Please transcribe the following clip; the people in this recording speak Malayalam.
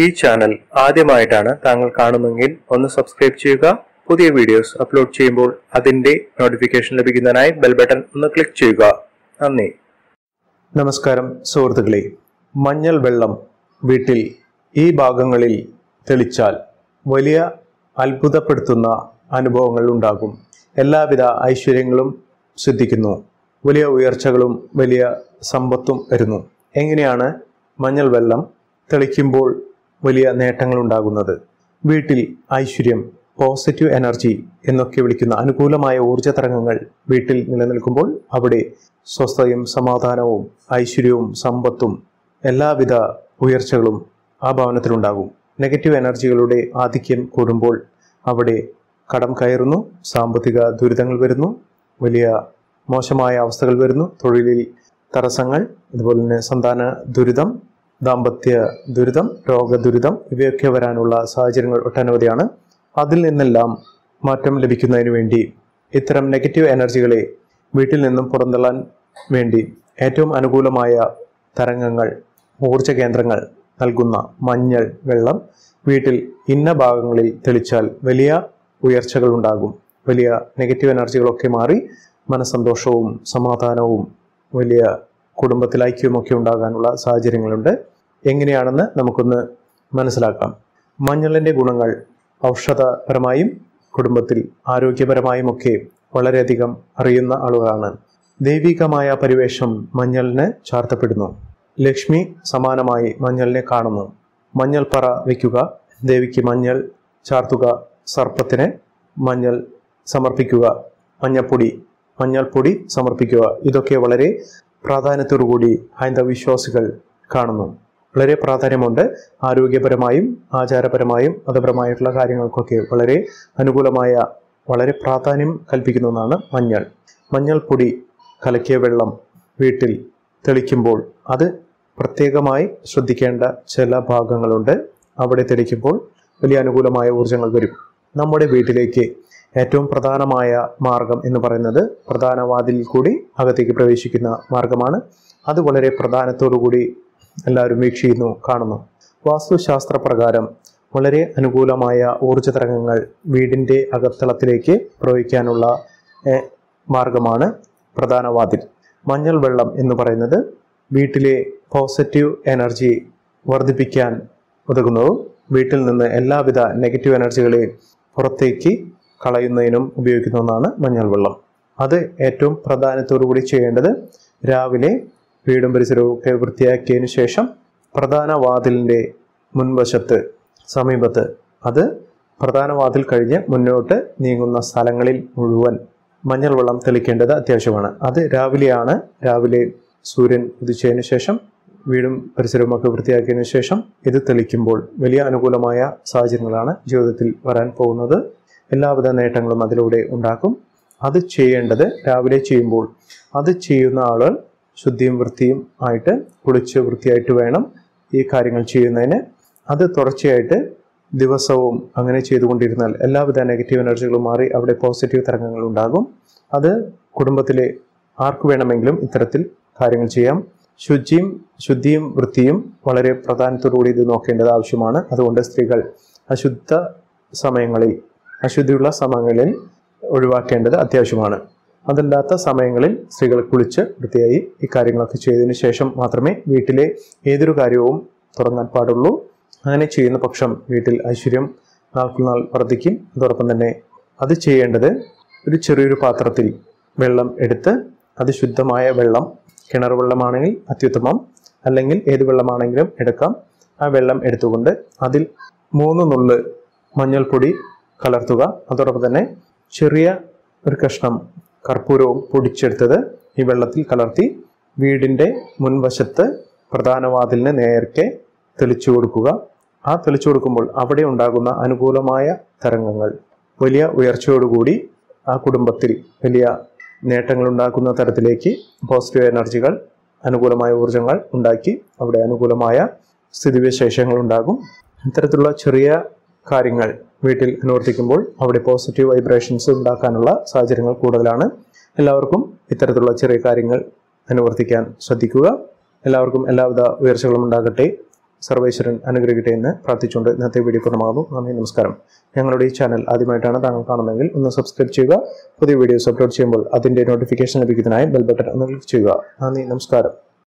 ഈ ചാനൽ ആദ്യമായിട്ടാണ് താങ്കൾ കാണുന്നതെങ്കിൽ ഒന്ന് സബ്സ്ക്രൈബ് ചെയ്യുക. പുതിയ വീഡിയോസ് അപ്ലോഡ് ചെയ്യുമ്പോൾ അതിന്റെ നോട്ടിഫിക്കേഷൻ ലഭിക്കുന്നതിനായി ബെൽ ബട്ടൺ ഒന്ന് ക്ലിക്ക് ചെയ്യുക. നന്ദി. നമസ്കാരം സുഹൃത്തുക്കളെ, മഞ്ഞൾ വെള്ളം വീട്ടിൽ ഈ ഭാഗങ്ങളിൽ തെളിച്ചാൽ വലിയ അത്ഭുതപ്പെടുത്തുന്ന അനുഭവങ്ങൾ ഉണ്ടാകും. എല്ലാവിധ ഐശ്വര്യങ്ങളും സിദ്ധിക്കുന്നു. വലിയ ഉയർച്ചകളും വലിയ സമ്പത്തും വരുന്നു. എങ്ങനെയാണ് മഞ്ഞൾ വെള്ളം തെളിക്കുമ്പോൾ വലിയ നേട്ടങ്ങൾ ഉണ്ടാകുന്നത്? വീട്ടിൽ ഐശ്വര്യം, പോസിറ്റീവ് എനർജി എന്നൊക്കെ വിളിക്കുന്ന അനുകൂലമായ ഊർജ തരംഗങ്ങൾ വീട്ടിൽ നിലനിൽക്കുമ്പോൾ അവിടെ സ്വസ്ഥതയും സമാധാനവും ഐശ്വര്യവും സമ്പത്തും എല്ലാവിധ ഉയർച്ചകളും ആ ഭവനത്തിലുണ്ടാകും. നെഗറ്റീവ് എനർജികളുടെ ആധിക്യം കൂടുമ്പോൾ അവിടെ കടം കയറുന്നു, സാമ്പത്തിക ദുരിതങ്ങൾ വരുന്നു, വലിയ മോശമായ അവസ്ഥകൾ വരുന്നു, തൊഴിലിൽ തടസ്സങ്ങൾ, അതുപോലെ തന്നെ സന്താന ദുരിതം, ദാമ്പത്യ ദുരിതം, രോഗദുരിതം ഇവയൊക്കെ വരാനുള്ള സാഹചര്യങ്ങൾ ഒട്ടനവധിയാണ്. അതിൽ നിന്നെല്ലാം മാറ്റം ലഭിക്കുന്നതിന് വേണ്ടി ഇത്തരം നെഗറ്റീവ് എനർജികളെ വീട്ടിൽ നിന്നും പുറന്തള്ളാൻ വേണ്ടി ഏറ്റവും അനുകൂലമായ തരംഗങ്ങൾ, ഊർജ കേന്ദ്രങ്ങൾ നൽകുന്ന മഞ്ഞൾ വെള്ളം വീട്ടിൽ ഇന്ന ഭാഗങ്ങളിൽ തെളിച്ചാൽ വലിയ ഉയർച്ചകൾ ഉണ്ടാകും. വലിയ നെഗറ്റീവ് എനർജികളൊക്കെ മാറി മനസ്സന്തോഷവും സമാധാനവും വലിയ കുടുംബത്തിൽ ഐക്യവുമൊക്കെ ഉണ്ടാകാനുള്ള സാഹചര്യങ്ങളുണ്ട്. എങ്ങനെയാണെന്ന് നമുക്കൊന്ന് മനസ്സിലാക്കാം. മഞ്ഞളിൻ്റെ ഗുണങ്ങൾ ഔഷധപരമായും കുടുംബത്തിൽ ആരോഗ്യപരമായും ഒക്കെ വളരെയധികം അറിയുന്ന ആളുകളാണ്. ദൈവികമായ പരിവേഷം മഞ്ഞളിന് ചാർത്തപ്പെടുന്നു. ലക്ഷ്മി സമാനമായി മഞ്ഞളിനെ കാണുന്നു. മഞ്ഞൾ പറ വയ്ക്കുക, ദേവിക്ക് മഞ്ഞൾ ചാർത്തുക, സർപ്പത്തിന് മഞ്ഞൾ സമർപ്പിക്കുക, മഞ്ഞൾപ്പൊടി സമർപ്പിക്കുക, ഇതൊക്കെ വളരെ പ്രാധാന്യത്തോടുകൂടി ഹൈന്ദവ വിശ്വാസികൾ കാണുന്നു. വളരെ പ്രാധാന്യമുണ്ട്. ആരോഗ്യപരമായും ആചാരപരമായും മതപരമായിട്ടുള്ള കാര്യങ്ങൾക്കൊക്കെ വളരെ അനുകൂലമായ, വളരെ പ്രാധാന്യം കൽപ്പിക്കുന്ന ഒന്നാണ് മഞ്ഞൾ. മഞ്ഞൾപ്പൊടി കലക്കിയ വെള്ളം വീട്ടിൽ തെളിക്കുമ്പോൾ അത് പ്രത്യേകമായി ശ്രദ്ധിക്കേണ്ട ചില ഭാഗങ്ങളുണ്ട്. അവിടെ തെളിക്കുമ്പോൾ വലിയ അനുകൂലമായ ഊർജങ്ങൾ വരും. നമ്മുടെ വീട്ടിലേക്ക് ഏറ്റവും പ്രധാനമായ മാർഗം എന്ന് പറയുന്നത് പ്രധാന വാതിലിൽ കൂടി അകത്തേക്ക് പ്രവേശിക്കുന്ന മാർഗമാണ്. അത് വളരെ പ്രാധാന്യത്തോടുകൂടി എല്ലാവരും വീക്ഷിക്കുന്നു, കാണുന്നു. വാസ്തുശാസ്ത്ര പ്രകാരം വളരെ അനുകൂലമായ ഊർജ തരംഗങ്ങൾ വീടിൻ്റെ അകത്തളത്തിലേക്ക് പ്രവഹിക്കാനുള്ള മാർഗമാണ് പ്രധാന വാതിൽ. മഞ്ഞൾ വെള്ളം എന്ന് പറയുന്നത് വീട്ടിലെ പോസിറ്റീവ് എനർജി വർദ്ധിപ്പിക്കാൻ ഉതകുന്നതും വീട്ടിൽ നിന്ന് എല്ലാവിധ നെഗറ്റീവ് എനർജികളെയും പുറത്തേക്ക് കളയുന്നതിനും ഉപയോഗിക്കുന്ന ഒന്നാണ് മഞ്ഞൾ വെള്ളം. അത് ഏറ്റവും പ്രാധാന്യത്തോടു കൂടി ചെയ്യേണ്ടത് രാവിലെ വീടും പരിസരവും ഒക്കെ വൃത്തിയാക്കിയതിനു ശേഷം പ്രധാന വാതിലിൻ്റെ മുൻവശത്ത് സമീപത്ത്, അത് പ്രധാന വാതിൽ കഴിഞ്ഞ് മുന്നോട്ട് നീങ്ങുന്ന സ്ഥലങ്ങളിൽ മുഴുവൻ മഞ്ഞൾ വെള്ളം തെളിക്കേണ്ടത് അത്യാവശ്യമാണ്. അത് രാവിലെയാണ്. രാവിലെ സൂര്യൻ ഉദിച്ചതിന് ശേഷം വീടും പരിസരവും ഒക്കെ വൃത്തിയാക്കിയതിനു ശേഷം ഇത് തെളിക്കുമ്പോൾ വലിയ അനുകൂലമായ സാഹചര്യങ്ങളാണ് ജീവിതത്തിൽ വരാൻ പോകുന്നത്. എല്ലാവിധ നേട്ടങ്ങളും അതിലൂടെ ഉണ്ടാക്കും. അത് ചെയ്യേണ്ടത് രാവിലെ ചെയ്യുമ്പോൾ അത് ചെയ്യുന്ന ആളുകൾ ശുദ്ധിയും വൃത്തിയും ആയിട്ട് കുളിച്ച് വൃത്തിയായിട്ട് വേണം ഈ കാര്യങ്ങൾ ചെയ്യുന്നതിന്. അത് തുടർച്ചയായിട്ട് ദിവസവും അങ്ങനെ ചെയ്തുകൊണ്ടിരുന്നാൽ എല്ലാവിധ നെഗറ്റീവ് എനർജികളും മാറി അവിടെ പോസിറ്റീവ് തരംഗങ്ങൾ ഉണ്ടാകും. അത് കുടുംബത്തിലെ ആർക്ക് വേണമെങ്കിലും ഇത്തരത്തിൽ കാര്യങ്ങൾ ചെയ്യാം. ശുദ്ധിയും വൃത്തിയും വളരെ പ്രാധാന്യത്തോടുകൂടി ഇത് നോക്കേണ്ടത് ആവശ്യമാണ്. അതുകൊണ്ട് സ്ത്രീകൾ അശുദ്ധിയുള്ള സമയങ്ങളിൽ ഒഴിവാക്കേണ്ടത് അത്യാവശ്യമാണ്. അതല്ലാത്ത സമയങ്ങളിൽ സ്ത്രീകൾ കുളിച്ച് വൃത്തിയായി ഈ കാര്യങ്ങളൊക്കെ ചെയ്തതിന് ശേഷം മാത്രമേ വീട്ടിലെ ഏതൊരു കാര്യവും തുടങ്ങാൻ പാടുള്ളൂ. അങ്ങനെ ചെയ്യുന്ന പക്ഷം വീട്ടിൽ ഐശ്വര്യം നാൾക്കുനാൾ വർദ്ധിക്കും. അതോടൊപ്പം തന്നെ അത് ചെയ്യേണ്ടത് ഒരു ചെറിയൊരു പാത്രത്തിൽ വെള്ളം എടുത്ത്, അത് ശുദ്ധമായ വെള്ളം, കിണർ വെള്ളമാണെങ്കിൽ അത്യുത്തമം, അല്ലെങ്കിൽ ഏത് വെള്ളമാണെങ്കിലും എടുക്കാം. ആ വെള്ളം എടുത്തുകൊണ്ട് അതിൽ 3 നുള്ള് മഞ്ഞൾപ്പൊടി കലർത്തുക. അതോടൊപ്പം തന്നെ ചെറിയ ഒരു കഷ്ണം കർപ്പൂരവും പൊടിച്ചെടുത്തത് ഈ വെള്ളത്തിൽ കലർത്തി വീടിൻ്റെ മുൻവശത്ത് പ്രധാന വാതിലിന് നേരെ തെളിച്ചു കൊടുക്കുക. ആ തെളിച്ചു കൊടുക്കുമ്പോൾ അവിടെ ഉണ്ടാകുന്ന അനുകൂലമായ തരംഗങ്ങൾ വലിയ ഉയർച്ചയോടുകൂടി ആ കുടുംബത്തിൽ വലിയ നേട്ടങ്ങൾ ഉണ്ടാക്കുന്ന തരത്തിലേക്ക് പോസിറ്റീവ് എനർജികൾ, അനുകൂലമായ ഊർജങ്ങൾ ഉണ്ടാക്കി അവിടെ അനുകൂലമായ സ്ഥിതിവിശേഷങ്ങൾ ഉണ്ടാകും. ഇത്തരത്തിലുള്ള ചെറിയ കാര്യങ്ങൾ വീട്ടിൽ അനുവർത്തിക്കുമ്പോൾ അവിടെ പോസിറ്റീവ് വൈബ്രേഷൻസ് ഉണ്ടാക്കാനുള്ള സാഹചര്യങ്ങൾ കൂടുതലാണ്. എല്ലാവർക്കും ഇത്തരത്തിലുള്ള ചെറിയ കാര്യങ്ങൾ അനുവർത്തിക്കാൻ ശ്രദ്ധിക്കുക. എല്ലാവർക്കും എല്ലാവിധ ഉയർച്ചകളും ഉണ്ടാകട്ടെ. സർവേശ്വരൻ അനുഗ്രഹിക്കട്ടെ എന്ന് പ്രാർത്ഥിച്ചുകൊണ്ട് ഇന്നത്തെ വീഡിയോ പൂർണ്ണമാകുന്നു. നന്ദി, നമസ്കാരം. ഞങ്ങളുടെ ഈ ചാനൽ ആദ്യമായിട്ടാണ് താങ്കൾ കാണുന്നതെങ്കിൽ ഒന്ന് സബ്സ്ക്രൈബ് ചെയ്യുക. പുതിയ വീഡിയോസ് അപ്ലോഡ് ചെയ്യുമ്പോൾ അതിൻ്റെ നോട്ടിഫിക്കേഷൻ ലഭിക്കുന്നതിനായി ബെൽ ബട്ടൺ ഒന്ന് ക്ലിക്ക് ചെയ്യുക. നന്ദി, നമസ്കാരം.